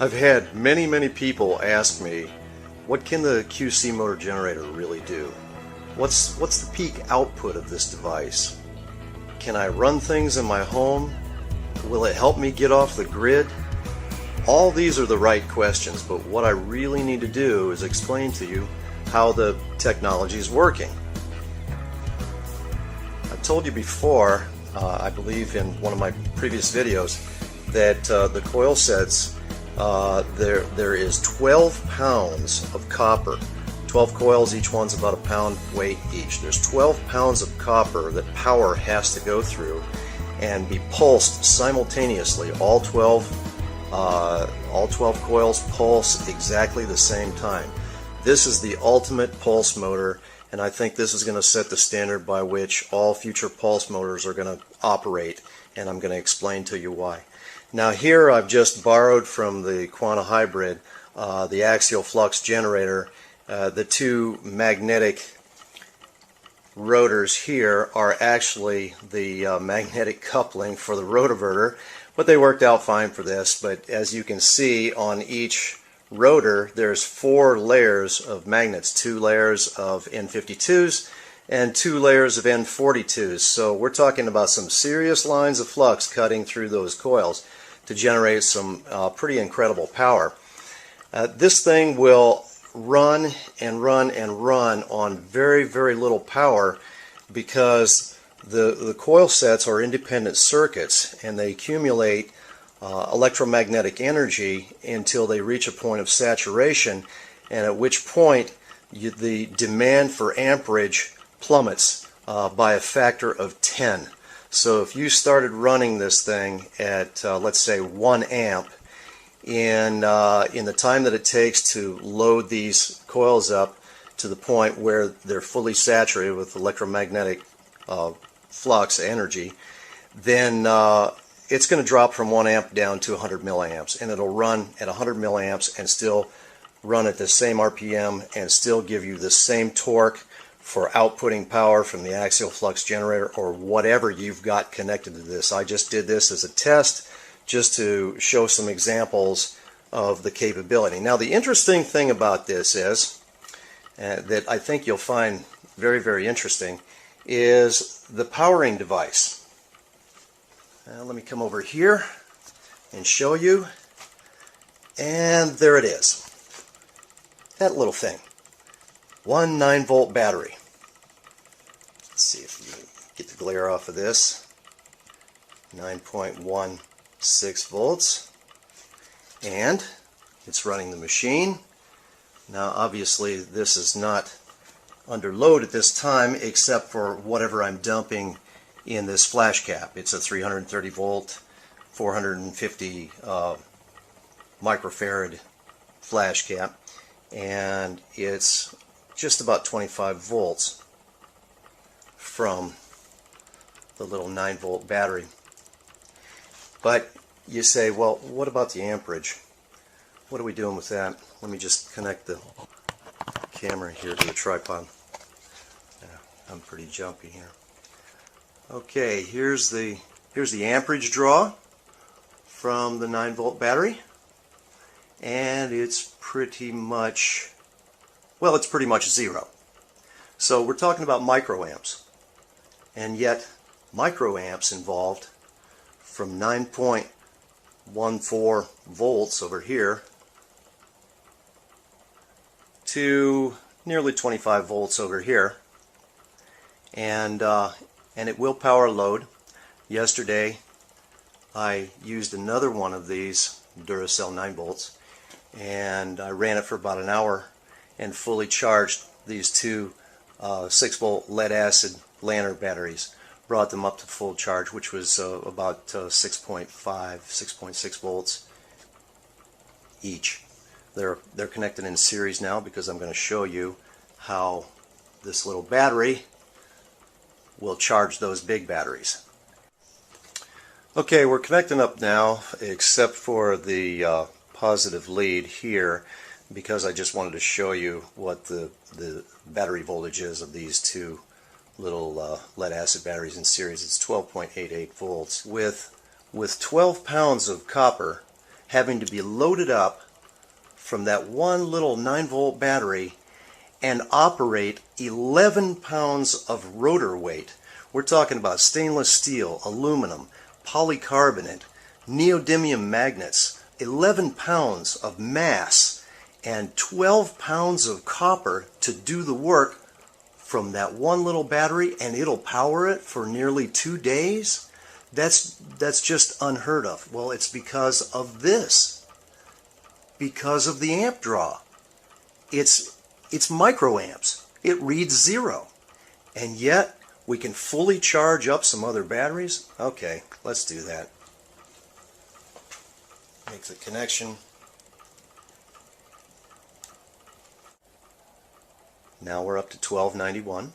I've had many people ask me, what can the QC motor generator really do? What's the peak output of this device? Can I run things in my home? Will it help me get off the grid? All these are the right questions, but what I really need to do is explain to you how the technology is working. I've told you before, I believe in one of my previous videos, that the coil sets, there is 12 pounds of copper. 12 coils, each one's about a pound weight each. There's 12 pounds of copper that power has to go through and be pulsed simultaneously. All 12 coils pulse exactly the same time. This is the ultimate pulse motor, and I think this is going to set the standard by which all future pulse motors are going to operate, and I'm going to explain to you why. Now here I've just borrowed from the Quanta Hybrid the axial flux generator. The two magnetic rotors here are actually the magnetic coupling for the rotoverter, but they worked out fine for this. But as you can see, on each rotor there's 4 layers of magnets, 2 layers of N52s and 2 layers of N42s. So we're talking about some serious lines of flux cutting through those coils to generate some pretty incredible power. This thing will run and run and run on very little power because the coil sets are independent circuits, and they accumulate electromagnetic energy until they reach a point of saturation, and at which point the demand for amperage plummets by a factor of 10. So if you started running this thing at let's say 1 amp, in the time that it takes to load these coils up to the point where they're fully saturated with electromagnetic flux energy, then it's going to drop from 1 amp down to 100 milliamps, and it'll run at 100 milliamps and still run at the same RPM and still give you the same torque for outputting power from the axial flux generator or whatever you've got connected to this. I just did this as a test just to show some examples of the capability. Now the interesting thing about this is, that I think you'll find very interesting, is the powering device. Let me come over here and show you, and there it is. That little thing. 1 9-volt battery. Let's see if we can get the glare off of this. 9.16 volts, and it's running the machine. Now obviously this is not under load at this time except for whatever I'm dumping in this flash cap. It's a 330 volt 450 microfarad flash cap, and it's just about 25 volts from the little 9-volt battery. But you say, well, what about the amperage? What are we doing with that? Let me just connect the camera here to the tripod. I'm pretty jumpy here. Okay, here's the amperage draw from the 9-volt battery, and it's pretty much, well, it's pretty much 0. So we're talking about microamps, and yet microamps involved from 9.14 volts over here to nearly 25 volts over here, and it will power load. Yesterday I used another one of these Duracell 9 volts, and I ran it for about an hour and fully charged these two 6-volt lead acid lantern batteries. Brought them up to full charge, which was about 6.6 volts each. They're connected in series now because I'm going to show you how this little battery will charge those big batteries. Okay, we're connecting up now, except for the positive lead here, because I just wanted to show you what the battery voltage is of these two little lead acid batteries in series. It's 12.88 volts. With 12 pounds of copper having to be loaded up from that one little 9-volt battery and operate 11 pounds of rotor weight. We're talking about stainless steel, aluminum, polycarbonate, neodymium magnets, 11 pounds of mass, and 12 pounds of copper to do the work from that one little battery, and it'll power it for nearly 2 days? That's just unheard of. Well, it's because of this. Because of the amp draw. It's microamps. It reads 0. And yet, we can fully charge up some other batteries? Okay, let's do that. Make the connection. Now we're up to 1291.